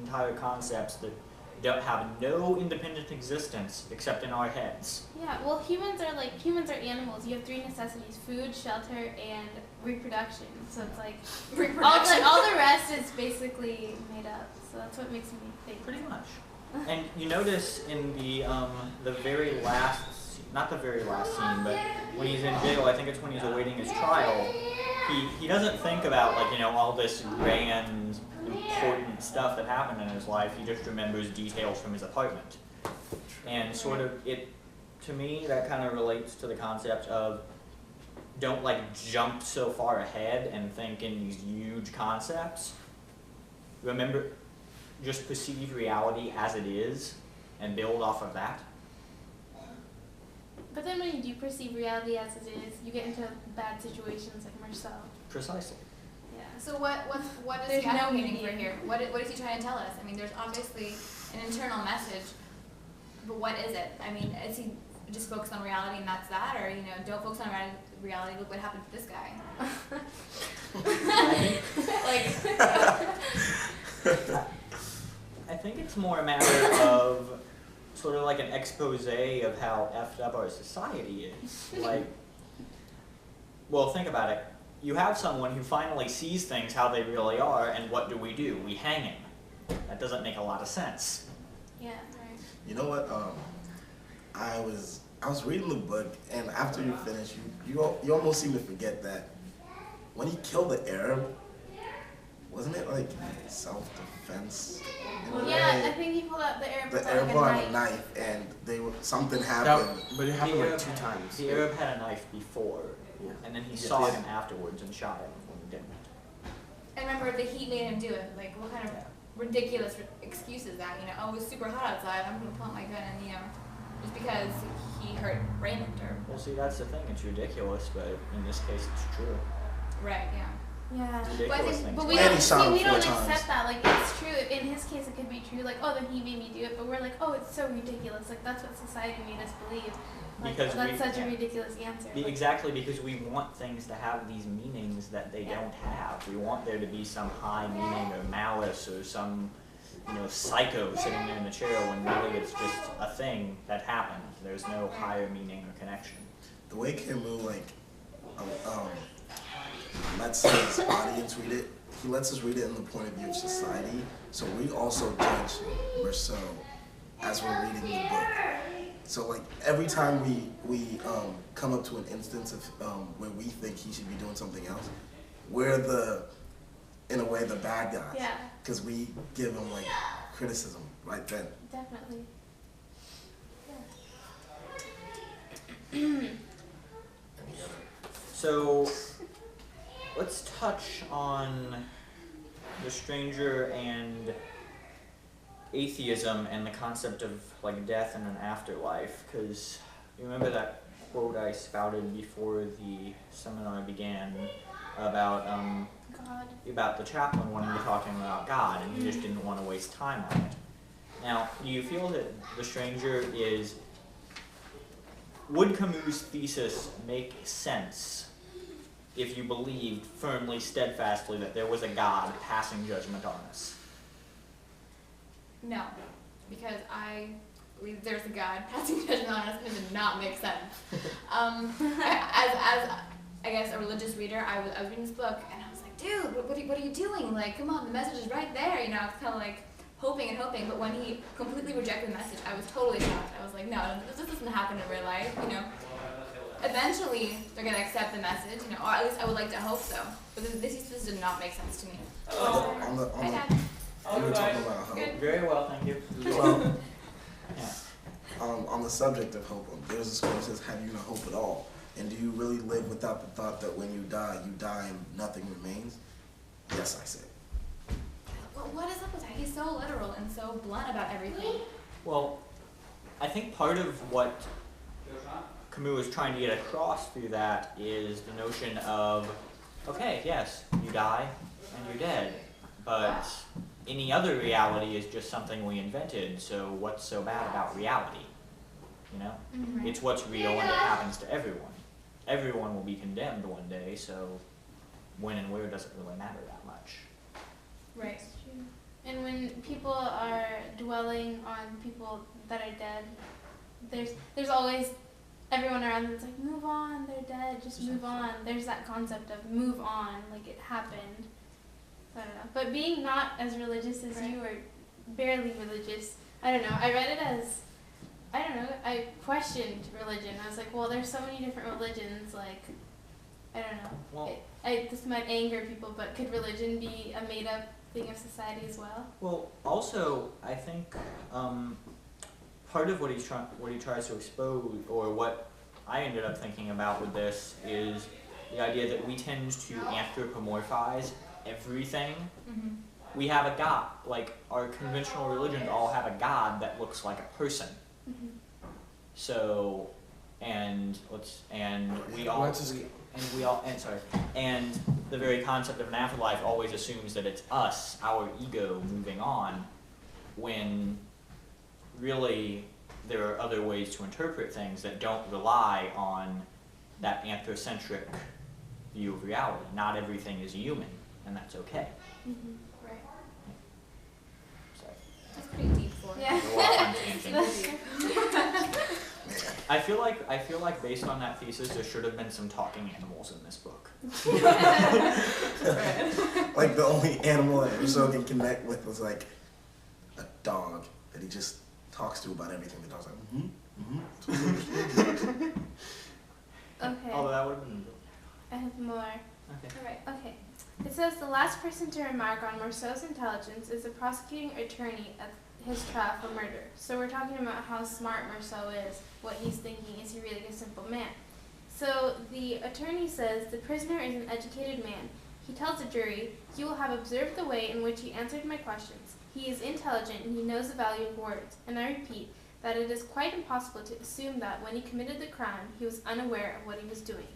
entire concepts that don't have no independent existence except in our heads. Yeah, well, humans are animals. You have three necessities: food, shelter, and reproduction. So it's like all the rest is basically made up. So that's what makes me think. Pretty much. And you notice in the very last, not the very last scene, but when he's in jail, I think it's when he's awaiting his trial, he doesn't think about, like, you know, all this grand, important stuff that happened in his life. He just remembers details from his apartment. And sort of, to me, that kind of relates to the concept of don't, like, jump so far ahead and think in these huge concepts. Remember, just perceive reality as it is and build off of that. But then when you do perceive reality as it is, you get into bad situations like Marcel. Precisely. Yeah. So what is There's he no advocating meaning. for here? What is he trying to tell us? I mean, there's obviously an internal message, but what is it? I mean, is he just focused on reality and that's that, or, you know, don't focus on reality? Look what happened to this guy. I think it's more a matter of sort of like an expose of how effed up our society is. Like, well, think about it. You have someone who finally sees things how they really are, and what do? We hang him. That doesn't make a lot of sense. Yeah. Right. You know what? I was reading the book, and after you finish, you almost seem to forget that when he killed the Arab, wasn't it like self-defense? Yeah, I think he pulled out the Arab. The Arab brought a knife, and something happened. But it happened like 2 times. The Arab had a knife before, Yeah. and then he saw him afterwards and shot him when he didn't. And remember, the heat made him do it. Like, what kind of ridiculous excuse is that? You know, oh, it was super hot outside, I'm going to pull out my gun, and, you know, just because he hurt Raymond or... Well, see, that's the thing. It's ridiculous, but in this case, it's true. Right, yeah. Yeah. It's But I ridiculous think- things. But we And don't, he shot him we don't 4 times. accept that. Like, it's true. In his case, it could be true. Like, oh, then he made me do it. But we're like, oh, it's so ridiculous. Like, that's what society made us believe. Like, Because that's we- such yeah. a ridiculous answer. Like, Exactly, because we want things to have these meanings that they don't have. We want there to be some high meaning or malice or some, you know, psycho sitting there in the chair when really it's just a thing that happened. There's no higher meaning or connection. The way Camus lets his audience read it, he lets us read it in the point of view of society. So we also judge Marceau as we're reading the book. So like every time we come up to an instance of where we think he should be doing something else, we're in a way the bad guys. Yeah. Because we give him like criticism right then. Definitely. So let's touch on the stranger and atheism and the concept of like death and an afterlife, because you remember that quote I spouted before the seminar began about God. about the chaplain wanting to talk to him about God, and he just didn't want to waste time on it. Now, do you feel that the stranger is... Would Camus' thesis make sense if you believed firmly, steadfastly that there was a God passing judgment on us? No, because I believe there's a God passing judgment on us, and it did not make sense. As I guess a religious reader, I was reading this book, and I was like, dude, what are you doing? Like, come on, the message is right there. You know, I was kind of like hoping, but when he completely rejected the message, I was totally shocked. I was like, no, this doesn't happen in real life, you know. Eventually, they're going to accept the message, you know, or at least I would like to hope so. But this did not make sense to me. On the you were talking about hope. Very well, thank you. Well, Yeah. on the subject of hope, there's a scripture that says, have you no hope at all? And do you really live without the thought that when you die and nothing remains? Yes, I say. Well, what is up with that? He's so literal and so blunt about everything. Well, I think part of what Camus is trying to get across through that is the notion of, okay, yes, you die and you're dead, but any other reality is just something we invented, so what's so bad about reality? You know? Mm-hmm. It's what's real and it happens to everyone. Everyone will be condemned one day, so when and where doesn't really matter that much. Right. And when people are dwelling on people that are dead, there's always everyone around them that's like, move on, they're dead, just move on. There's that concept of move on, like it happened. I don't know. But being not as religious as you, or barely religious, I don't know. I read it as, I don't know, I questioned religion. I was like, well, there's so many different religions, like, I don't know. Well, This might anger people, but could religion be a made-up thing of society as well? Well, also, I think part of what he tries to expose, or what I ended up thinking about with this, is the idea that we tend to anthropomorphize everything. Mm-hmm. We have a god, like our conventional religions all have a god that looks like a person. Mm-hmm. So, and the very concept of an afterlife always assumes that it's us, our ego, moving on, when really there are other ways to interpret things that don't rely on that anthrocentric view of reality. Not everything is human, and that's okay. Mm-hmm. Right. Sorry. That's pretty deep for it. Yeah. Go off on tangents. I feel like based on that thesis, there should have been some talking animals in this book. Like the only animal that Rousseau can connect with was like a dog that he just talks to about everything. The dog's like, Okay. Although that would have been. I have more. Okay. Alright. Okay. It says the last person to remark on Rousseau's intelligence is the prosecuting attorney at his trial for murder. So we're talking about how smart Rousseau is, what he's thinking. Is he really a simple man? So the attorney says the prisoner is an educated man. He tells the jury, "You will have observed the way in which he answered my questions. He is intelligent and he knows the value of words. And I repeat that it is quite impossible to assume that when he committed the crime, he was unaware of what he was doing."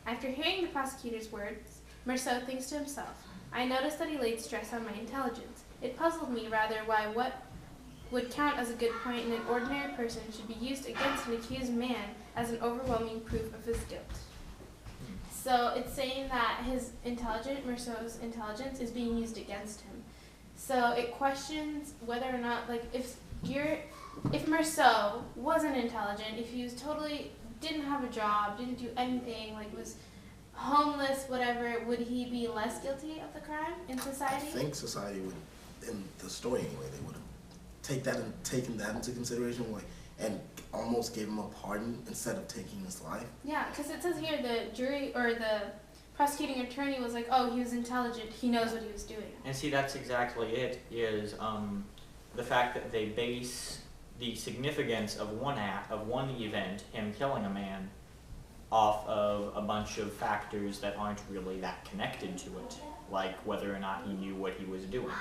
After hearing the prosecutor's words, Rousseau thinks to himself, "I noticed that he laid stress on my intelligence. It puzzled me rather why what would count as a good point in an ordinary person should be used against an accused man as an overwhelming proof of his guilt." So it's saying that Rousseau's intelligence is being used against him. So it questions whether or not, like, if Rousseau wasn't intelligent, if he was didn't have a job, didn't do anything, like was homeless, whatever, would he be less guilty of the crime in I society? think society would, in the story anyway, they would have taken that into consideration, like, and almost gave him a pardon instead of taking his life. Yeah, because it says here the jury or the prosecuting attorney was like, "Oh, he was intelligent. He knows what he was doing." And see, that's exactly it, is the fact that they base the significance of one event, him killing a man, off of a bunch of factors that aren't really that connected to it, like whether or not he knew what he was doing.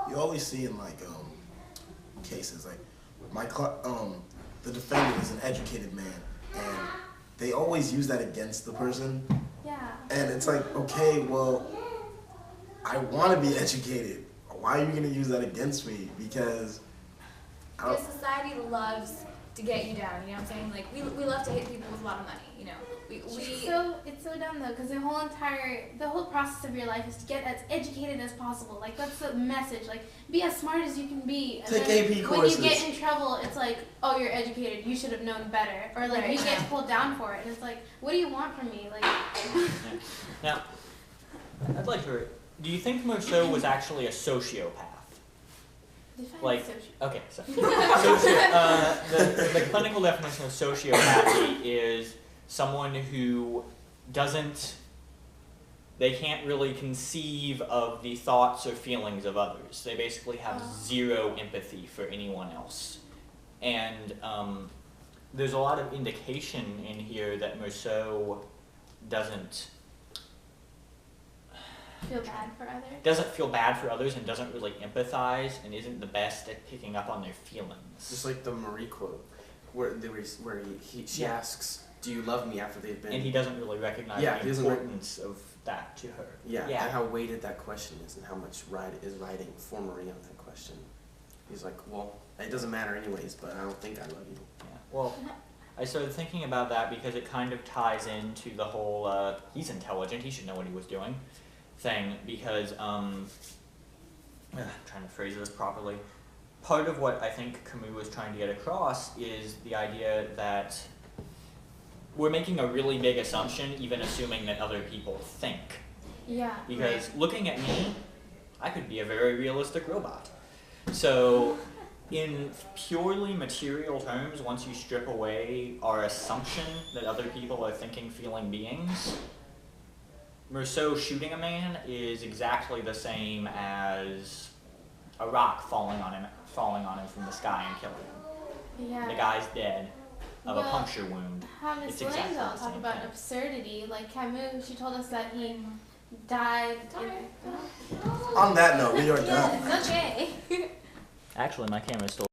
You always see in like cases like the defendant is an educated man, and they always use that against the person. Yeah. And it's like, okay, well, I want to be educated. Why are you going to use that against me? Because Because society loves to get you down, you know what I'm saying? Like, we love to hit people with a lot of money, you know? It's so dumb though, because the whole process of your life is to get as educated as possible. Like, that's the message. Like, be as smart as you can be. And take then AP courses. when you get in trouble, it's like, "Oh, you're educated. You should have known better." Or like, Right. you get pulled down for it, and it's like, "What do you want from me?" Like, Now, I'd like to. Do you think Rousseau was actually a sociopath? define Like, social. okay, so the clinical definition of sociopathy is someone who they can't really conceive of the thoughts or feelings of others. They basically have zero empathy for anyone else. And there's a lot of indication in here that Rousseau doesn't feel bad for others and doesn't really empathize and isn't the best at picking up on their feelings. Just like the Marie quote, where she asks, "Do you love me?" after they've been. And he doesn't really recognize Yeah, the he doesn't importance of that to her. Yeah, and how weighted that question is, and how much is riding for Marie on that question. He's like, "Well, it doesn't matter anyways, but I don't think I love you." Yeah. Well, I started thinking about that because it kind of ties into the whole he's intelligent, he should know what he was doing thing, because I'm trying to phrase this properly. Part of what I think Camus was trying to get across is the idea that we're making a really big assumption, even assuming that other people think. Yeah. Because looking at me, I could be a very realistic robot. So, in purely material terms, once you strip away our assumption that other people are thinking, feeling beings, Rousseau shooting a man is exactly the same as a rock falling on him from the sky and killing him. Yeah. The guy's dead of a Well, puncture wound. How Miss It's exactly Langdell the talk same about thing. absurdity, like Camus, she told us that he died. On that note, we are done. Yes, okay. Actually, my camera's still